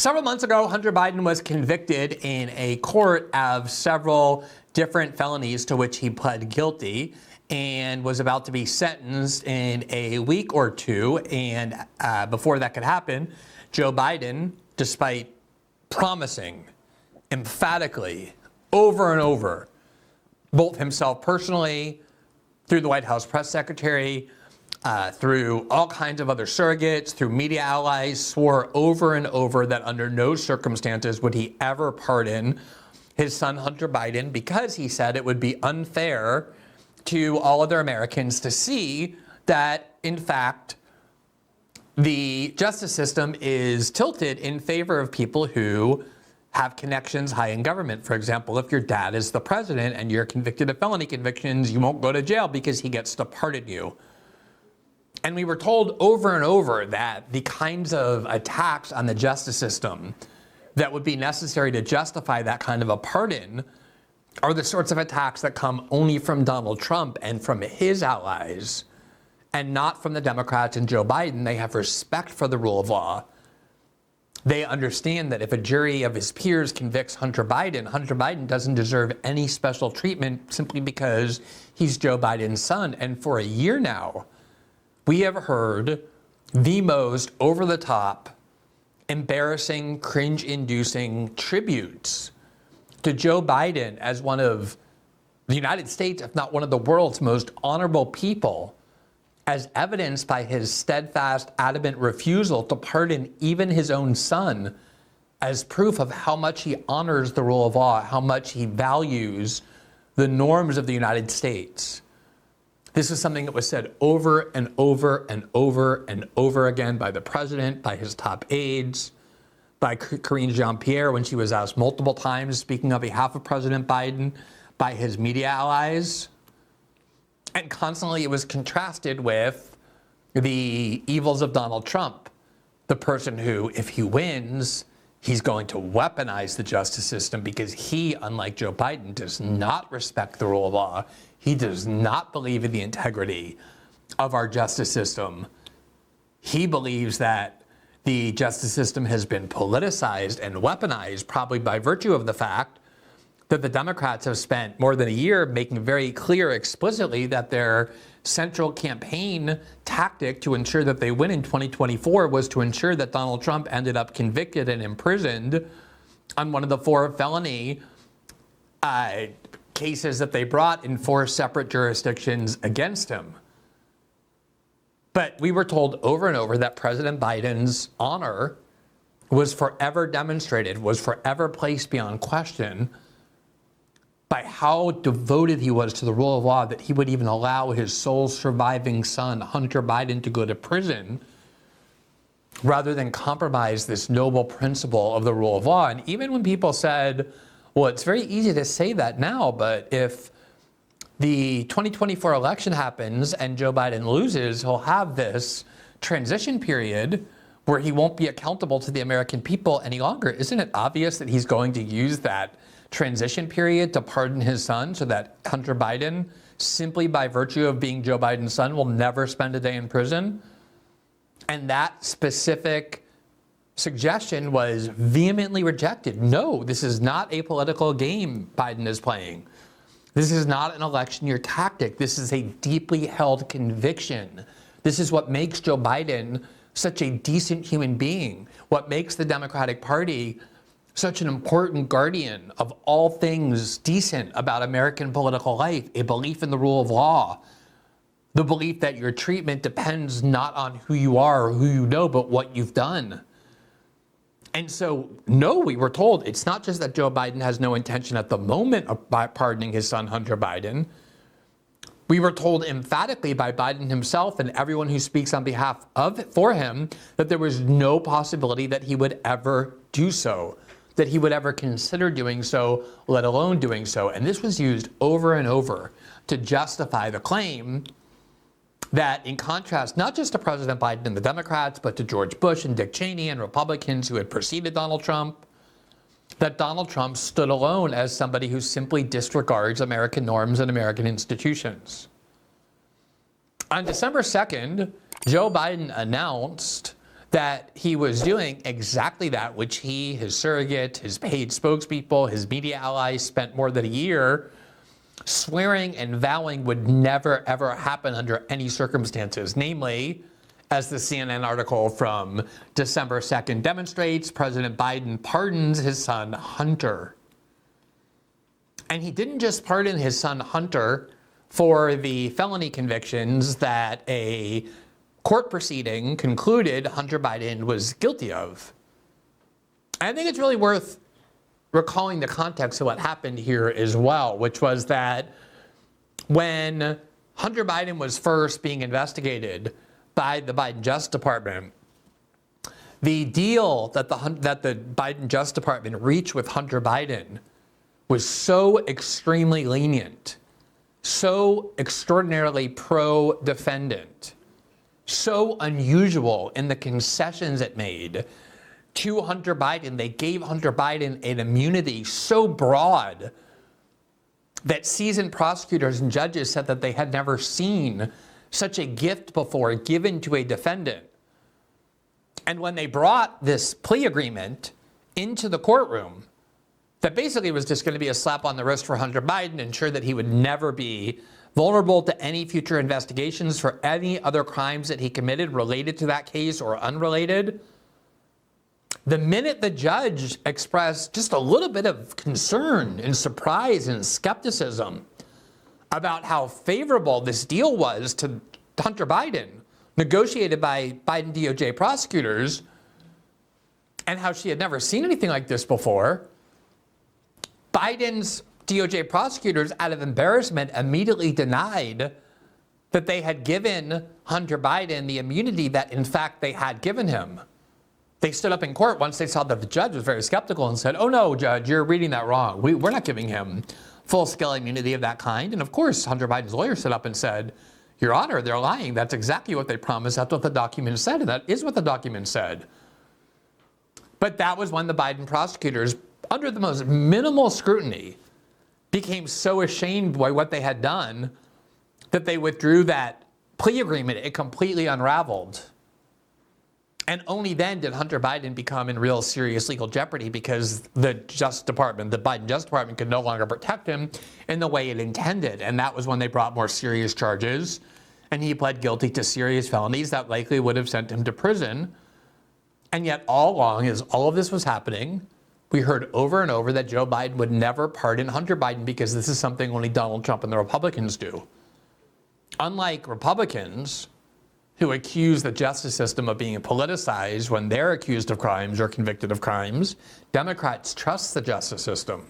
Several months ago, Hunter Biden was convicted in a court of several different felonies to which he pled guilty and was about to be sentenced in a week or two. And before that could happen, Joe Biden, despite promising emphatically over and over, both himself personally, through the White House press secretary, through all kinds of other surrogates, through media allies, swore over and over that under no circumstances would he ever pardon his son Hunter Biden, because he said it would be unfair to all other Americans to see that, in fact, the justice system is tilted in favor of people who have connections high in government. For example, if your dad is the president and you're convicted of felony convictions, you won't go to jail because he gets to pardon you. And we were told over and over that the kinds of attacks on the justice system that would be necessary to justify that kind of a pardon are the sorts of attacks that come only from Donald Trump and from his allies, and not from the Democrats and Joe Biden. They have respect for the rule of law. They understand that if a jury of his peers convicts Hunter Biden doesn't deserve any special treatment simply because he's Joe Biden's son. And for a year now, we have heard the most over-the-top, embarrassing, cringe-inducing tributes to Joe Biden as one of the United States, if not one of the world's most honorable people, as evidenced by his steadfast, adamant refusal to pardon even his own son, as proof of how much he honors the rule of law, how much he values the norms of the United States. This is something that was said over and over and over and over again by the president, by his top aides, by Karine Jean-Pierre when she was asked multiple times speaking on behalf of President Biden, by his media allies. And constantly it was contrasted with the evils of Donald Trump, the person who, if he wins, he's going to weaponize the justice system because he, unlike Joe Biden, does not respect the rule of law. He does not believe in the integrity of our justice system. He believes that the justice system has been politicized and weaponized, probably by virtue of the fact that the Democrats have spent more than a year making very clear explicitly that their central campaign tactic to ensure that they win in 2024 was to ensure that Donald Trump ended up convicted and imprisoned on one of the 4 felony cases that they brought in 4 separate jurisdictions against him. But we were told over and over that President Biden's honor was forever demonstrated, was forever placed beyond question by how devoted he was to the rule of law, that he would even allow his sole surviving son, Hunter Biden, to go to prison rather than compromise this noble principle of the rule of law. And even when people said, well, it's very easy to say that now, but if the 2024 election happens and Joe Biden loses, he'll have this transition period where he won't be accountable to the American people any longer. Isn't it obvious that he's going to use that transition period to pardon his son so that Hunter Biden, simply by virtue of being Joe Biden's son, will never spend a day in prison? And that specific suggestion was vehemently rejected. No, this is not a political game Biden is playing. This is not an election year tactic. This is a deeply held conviction. This is what makes Joe Biden such a decent human being, what makes the Democratic Party such an important guardian of all things decent about American political life, a belief in the rule of law, the belief that your treatment depends not on who you are or who you know, but what you've done. And so, no, we were told it's not just that Joe Biden has no intention at the moment of pardoning his son, Hunter Biden. We were told emphatically by Biden himself and everyone who speaks on behalf of for him that there was no possibility that he would ever do so, that he would ever consider doing so, let alone doing so. And this was used over and over to justify the claim that, in contrast, not just to President Biden and the Democrats, but to George Bush and Dick Cheney and Republicans who had preceded Donald Trump, that Donald Trump stood alone as somebody who simply disregards American norms and American institutions. On December 2nd, Joe Biden announced that he was doing exactly that, which he, his surrogate, his paid spokespeople, his media allies spent more than a year swearing and vowing would never, ever happen under any circumstances. Namely, as the CNN article from December 2nd demonstrates, President Biden pardons his son Hunter. And he didn't just pardon his son Hunter for the felony convictions that a court proceeding concluded Hunter Biden was guilty of. I think it's really worth recalling the context of what happened here as well, which was that when Hunter Biden was first being investigated by the Biden Justice Department, the deal that the Biden Justice Department reached with Hunter Biden was so extremely lenient, so extraordinarily pro-defendant, so unusual in the concessions it made to Hunter Biden. They gave Hunter Biden an immunity so broad that seasoned prosecutors and judges said that they had never seen such a gift before given to a defendant. And when they brought this plea agreement into the courtroom, that basically was just going to be a slap on the wrist for Hunter Biden, ensure that he would never be vulnerable to any future investigations for any other crimes that he committed related to that case or unrelated. The minute the judge expressed just a little bit of concern and surprise and skepticism about how favorable this deal was to Hunter Biden, negotiated by Biden DOJ prosecutors, and how she had never seen anything like this before, Biden's DOJ prosecutors, out of embarrassment, immediately denied that they had given Hunter Biden the immunity that, in fact, they had given him. They stood up in court once they saw that the judge was very skeptical and said, "Oh no, Judge, you're reading that wrong. We're not giving him full-scale immunity of that kind." And of course, Hunter Biden's lawyer stood up and said, "Your Honor, they're lying. That's exactly what they promised. That's what the document said, and that is what the document said." But that was when the Biden prosecutors, under the most minimal scrutiny, became so ashamed by what they had done that they withdrew that plea agreement. It completely unraveled. And only then did Hunter Biden become in real serious legal jeopardy, because the Justice Department, the Biden Justice Department, could no longer protect him in the way it intended. And that was when they brought more serious charges, and he pled guilty to serious felonies that likely would have sent him to prison. And yet all along, as all of this was happening, we heard over and over that Joe Biden would never pardon Hunter Biden because this is something only Donald Trump and the Republicans do. Unlike Republicans, who accuse the justice system of being politicized when they're accused of crimes or convicted of crimes, Democrats trust the justice system.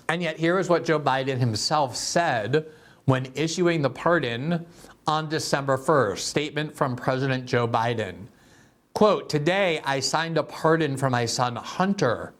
And yet here is what Joe Biden himself said when issuing the pardon on December 1st. Statement from President Joe Biden. Quote, "Today I signed a pardon for my son Hunter.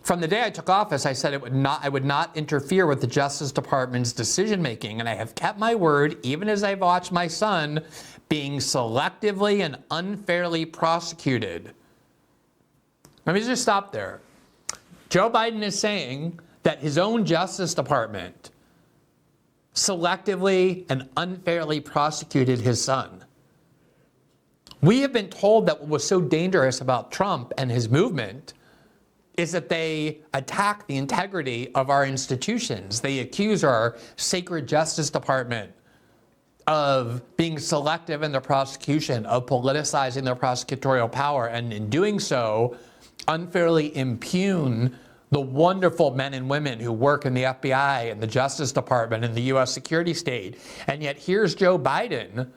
From the day I took office, I said I would not interfere with the Justice Department's decision-making, and I have kept my word even as I've watched my son being selectively and unfairly prosecuted." Let me just stop there. Joe Biden is saying that his own Justice Department selectively and unfairly prosecuted his son. We have been told that what was so dangerous about Trump and his movement is that they attack the integrity of our institutions. They accuse our sacred Justice Department of being selective in their prosecution, of politicizing their prosecutorial power, and in doing so, unfairly impugn the wonderful men and women who work in the FBI and the Justice Department and the U.S. security state. And yet here's Joe Biden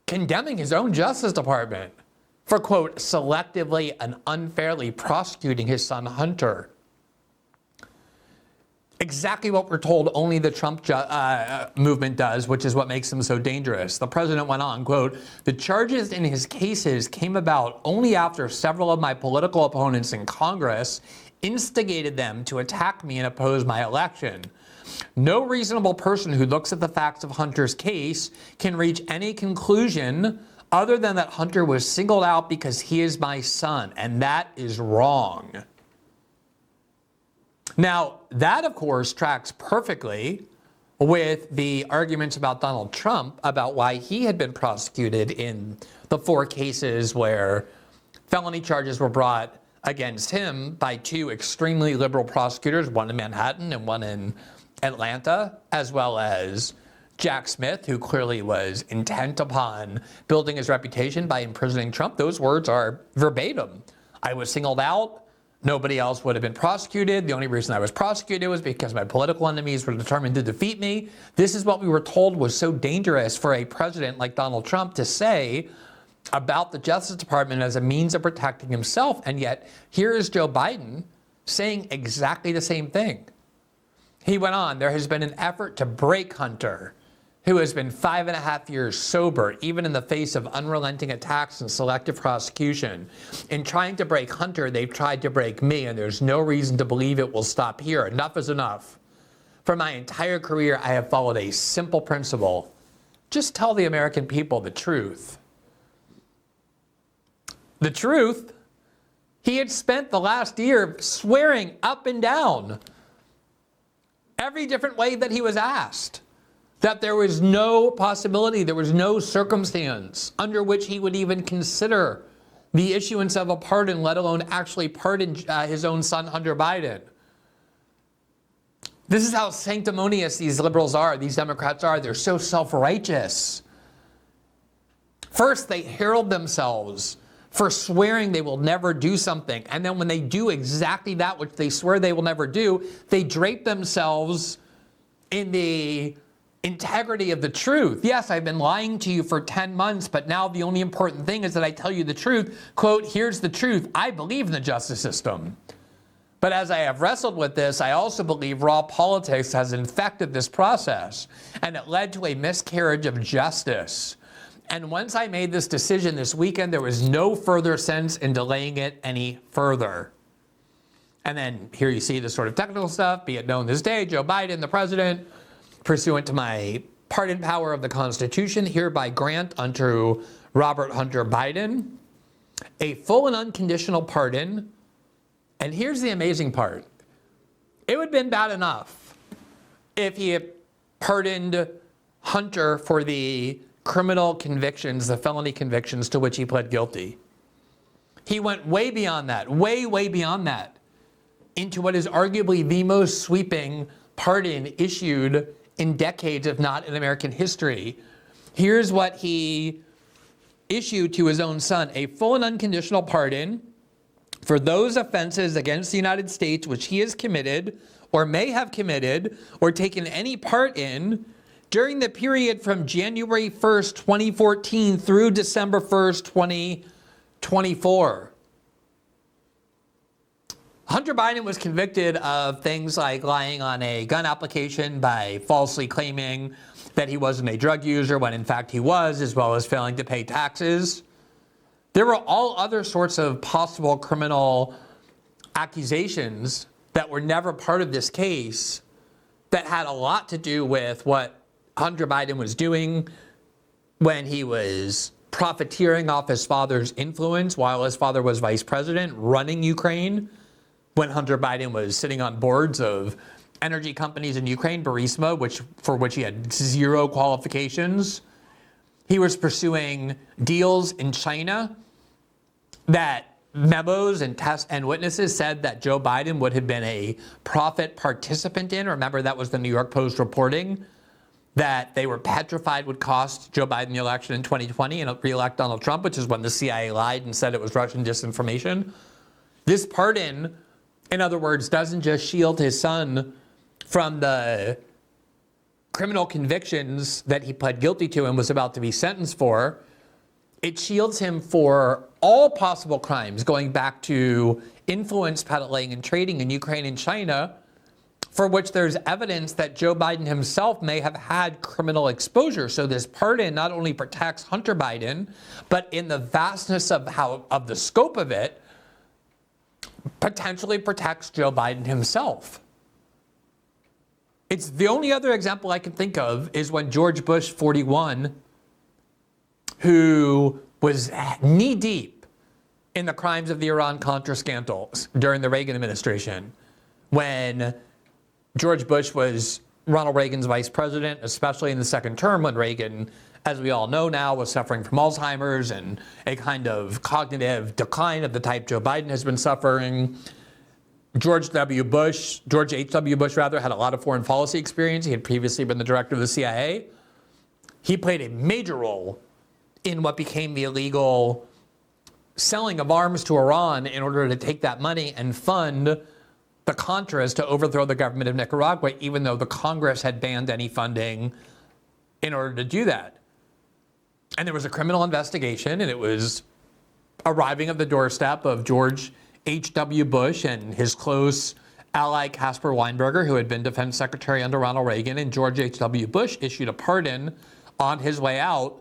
condemning his own Justice Department for, quote, selectively and unfairly prosecuting his son Hunter. Exactly what we're told only the Trump movement does, which is what makes them so dangerous. The president went on, quote, "The charges in his cases came about only after several of my political opponents in Congress instigated them to attack me and oppose my election. No reasonable person who looks at the facts of Hunter's case can reach any conclusion other than that Hunter was singled out because he is my son, and that is wrong." Now, that, of course, tracks perfectly with the arguments about Donald Trump about why he had been prosecuted in the 4 cases where felony charges were brought against him by 2 extremely liberal prosecutors, one in Manhattan and one in Atlanta, as well as Jack Smith, who clearly was intent upon building his reputation by imprisoning Trump. Those words are verbatim. I was singled out. Nobody else would have been prosecuted. The only reason I was prosecuted was because my political enemies were determined to defeat me. This is what we were told was so dangerous for a president like Donald Trump to say about the Justice Department as a means of protecting himself. And yet, here is Joe Biden saying exactly the same thing. He went on, there has been an effort to break Hunter, who has been 5.5 years sober, even in the face of unrelenting attacks and selective prosecution. In trying to break Hunter, they've tried to break me, and there's no reason to believe it will stop here. Enough is enough. For my entire career, I have followed a simple principle. Just tell the American people the truth. The truth? He had spent the last year swearing up and down, every different way that he was asked, that there was no possibility, there was no circumstance under which he would even consider the issuance of a pardon, let alone actually pardon his own son, Hunter Biden. This is how sanctimonious these liberals are, these Democrats are. They're so self-righteous. First, they herald themselves for swearing they will never do something. And then when they do exactly that which they swear they will never do, they drape themselves in the integrity of the truth. Yes, I've been lying to you for 10 months, but now the only important thing is that I tell you the truth. Quote, here's the truth. I believe in the justice system. But as I have wrestled with this, I also believe raw politics has infected this process, and it led to a miscarriage of justice. And once I made this decision this weekend, there was no further sense in delaying it any further. And then here you see the sort of technical stuff. Be it known this day, Joe Biden, the president, pursuant to my pardon power of the Constitution, hereby grant unto Robert Hunter Biden a full and unconditional pardon. And here's the amazing part. It would have been bad enough if he had pardoned Hunter for the criminal convictions, the felony convictions to which he pled guilty. He went way beyond that, way beyond that, into what is arguably the most sweeping pardon issued in decades, if not in American history. Here's what he issued to his own son: a full and unconditional pardon for those offenses against the United States which he has committed or may have committed or taken any part in during the period from January 1st, 2014 through December 1st, 2024. Hunter Biden was convicted of things like lying on a gun application by falsely claiming that he wasn't a drug user when in fact he was, as well as failing to pay taxes. There were all other sorts of possible criminal accusations that were never part of this case that had a lot to do with what Hunter Biden was doing when he was profiteering off his father's influence while his father was vice president, running Ukraine, when Hunter Biden was sitting on boards of energy companies in Ukraine, Burisma, for which he had zero qualifications. He was pursuing deals in China that memos and tests and witnesses said that Joe Biden would have been a profit participant in. Remember, that was the New York Post reporting that they were petrified would cost Joe Biden the election in 2020 and re-elect Donald Trump, which is when the CIA lied and said it was Russian disinformation. This pardon, in other words, doesn't just shield his son from the criminal convictions that he pled guilty to and was about to be sentenced for. It shields him for all possible crimes going back to influence peddling and trading in Ukraine and China, for which there's evidence that Joe Biden himself may have had criminal exposure. So this pardon not only protects Hunter Biden, but in the vastness of the scope of it, potentially protects Joe Biden himself. It's the only other example I can think of is when George Bush 41, who was knee deep in the crimes of the Iran-Contra scandals during the Reagan administration, when George Bush was Ronald Reagan's vice president, especially in the second term when Reagan, as we all know now, was suffering from Alzheimer's and a kind of cognitive decline of the type Joe Biden has been suffering. George H.W. Bush, rather, had a lot of foreign policy experience. He had previously been the director of the CIA. He played a major role in what became the illegal selling of arms to Iran in order to take that money and fund the Contras to overthrow the government of Nicaragua, even though the Congress had banned any funding in order to do that. And there was a criminal investigation, and it was arriving at the doorstep of George H.W. Bush and his close ally Caspar Weinberger, who had been defense secretary under Ronald Reagan, and George H.W. Bush issued a pardon on his way out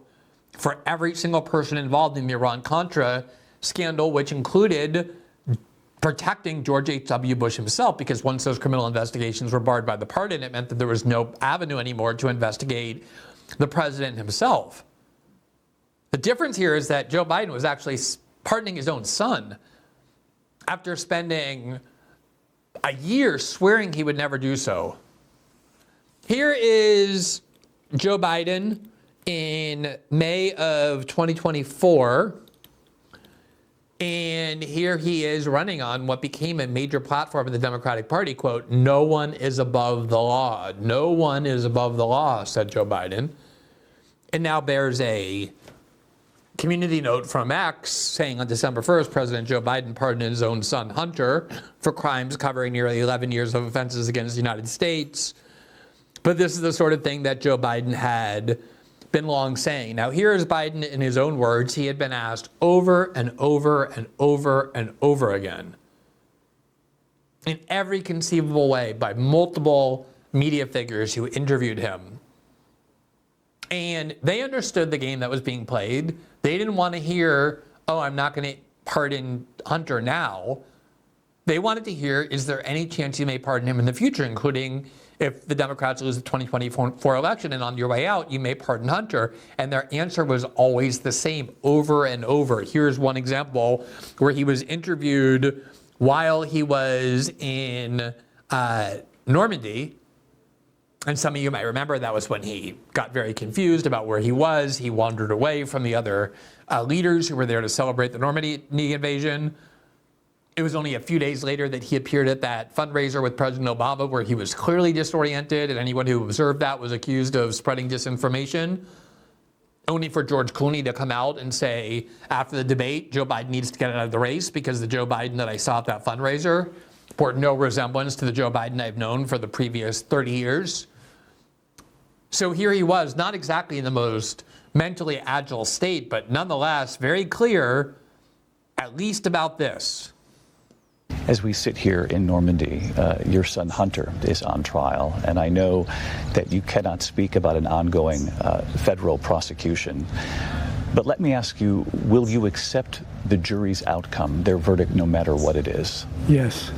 for every single person involved in the Iran-Contra scandal, which included protecting George H.W. Bush himself, because once those criminal investigations were barred by the pardon, it meant that there was no avenue anymore to investigate the president himself. The difference here is that Joe Biden was actually pardoning his own son after spending a year swearing he would never do so. Here is Joe Biden in May of 2024. And here he is running on what became a major platform of the Democratic Party, quote, "No one is above the law. No one is above the law," said Joe Biden. And now bears a community note from X saying on December 1st, President Joe Biden pardoned his own son, Hunter, for crimes covering nearly 11 years of offenses against the United States. But this is the sort of thing that Joe Biden had been long saying. Now, here is Biden in his own words. He had been asked over and over and over and over again in every conceivable way by multiple media figures who interviewed him. And they understood the game that was being played. They didn't want to hear, "Oh, I'm not going to pardon Hunter now." They wanted to hear, is there any chance you may pardon him in the future, including if the Democrats lose the 2024 election and on your way out, you may pardon Hunter. And their answer was always the same over and over. Here's one example where he was interviewed while he was in Normandy. And some of you might remember that was when he got very confused about where he was. He wandered away from the other leaders who were there to celebrate the Normandy invasion. It was only a few days later that he appeared at that fundraiser with President Obama, where he was clearly disoriented, and anyone who observed that was accused of spreading disinformation, only for George Clooney to come out and say, after the debate, Joe Biden needs to get out of the race because the Joe Biden that I saw at that fundraiser bore no resemblance to the Joe Biden I've known for the previous 30 years. So here he was, not exactly in the most mentally agile state, but nonetheless very clear, at least about this. As we sit here in Normandy, your son Hunter is on trial, and I know that you cannot speak about an ongoing federal prosecution. But let me ask you, will you accept the jury's outcome, their verdict, no matter what it is? Yes.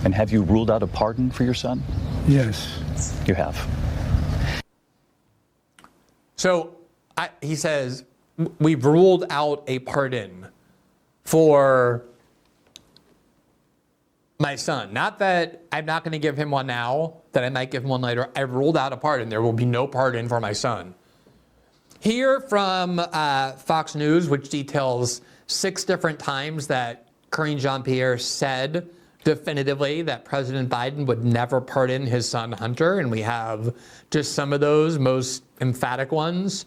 And have you ruled out a pardon for your son? Yes. You have. So he says, we've ruled out a pardon for my son. Not that I'm not going to give him one now, that I might give him one later. I've ruled out a pardon. There will be no pardon for my son. Here from Fox News, which details 6 different times that Karine Jean-Pierre said definitively that President Biden would never pardon his son Hunter. And we have just some of those most emphatic ones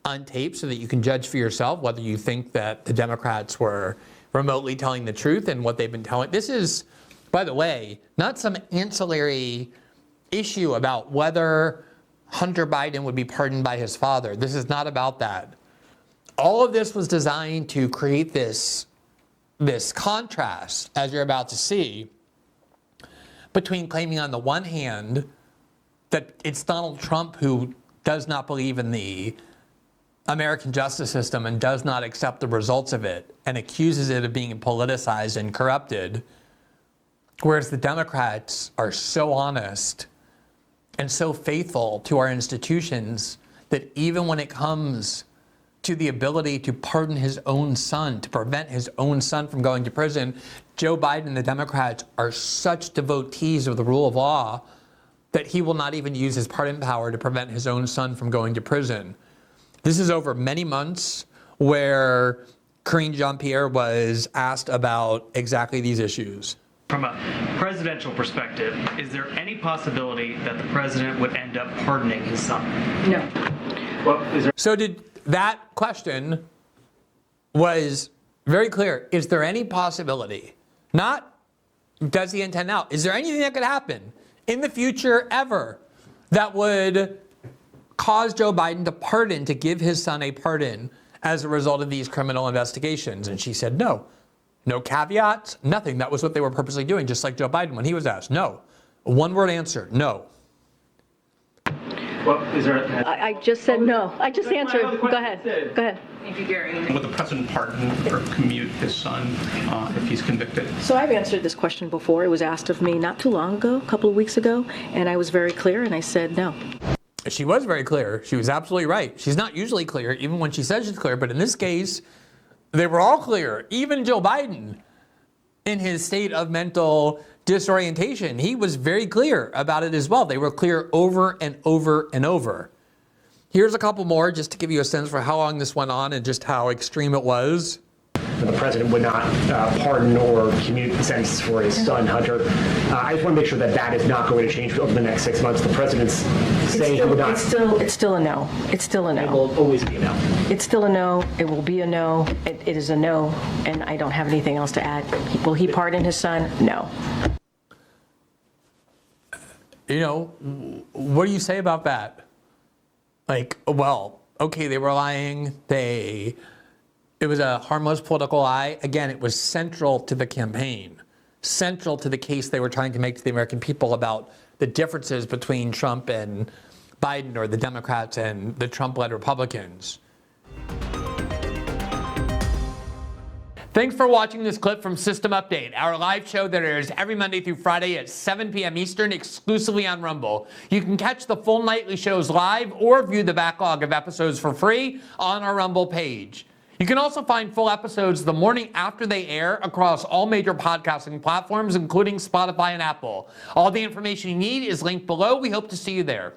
on tape so that you can judge for yourself whether you think that the Democrats were remotely telling the truth and what they've been telling. This is, by the way, not some ancillary issue about whether Hunter Biden would be pardoned by his father. This is not about that. All of this was designed to create this contrast, as you're about to see, between claiming on the one hand that it's Donald Trump who does not believe in the American justice system and does not accept the results of it and accuses it of being politicized and corrupted, whereas the Democrats are so honest and so faithful to our institutions that even when it comes to the ability to pardon his own son, to prevent his own son from going to prison, Joe Biden and the Democrats are such devotees of the rule of law that he will not even use his pardon power to prevent his own son from going to prison. This is over many months where Karine Jean-Pierre was asked about exactly these issues. From a presidential perspective, is there any possibility that the president would end up pardoning his son? No. So that question was very clear. Is there any possibility? Not does he intend now. Is there anything that could happen in the future ever that would cause Joe Biden to give his son a pardon as a result of these criminal investigations? And she said no. No caveats, nothing. That was what they were purposely doing, just like Joe Biden when he was asked. No. One word answer, no. Well, I just said no. I just answered. Go ahead. Go ahead. Thank you, Gary. Would the president pardon or commute his son if he's convicted? So I've answered this question before. It was asked of me not too long ago, a couple of weeks ago, and I was very clear, and I said no. She was very clear. She was absolutely right. She's not usually clear, even when she says she's clear, but in this case, they were all clear. Even Joe Biden, in his state of mental disorientation, he was very clear about it as well. They were clear over and over and over. Here's a couple more just to give you a sense for how long this went on and just how extreme it was. The president would not pardon or commute the sentence for his son, Hunter. I just want to make sure that that is not going to change over the next 6 months. The president's saying he would not. It's still a no. It's still a no. It will always be a no. It's still a no. It will be a no. It is a no, and I don't have anything else to add. Will he pardon his son? No. You know, what do you say about that? Like, well, okay, they were lying. It was a harmless political lie. Again, it was central to the campaign, central to the case they were trying to make to the American people about the differences between Trump and Biden, or the Democrats and the Trump-led Republicans. Thanks for watching this clip from System Update, our live show that airs every Monday through Friday at 7 p.m. Eastern, exclusively on Rumble. You can catch the full nightly shows live or view the backlog of episodes for free on our Rumble page. You can also find full episodes the morning after they air across all major podcasting platforms, including Spotify and Apple. All the information you need is linked below. We hope to see you there.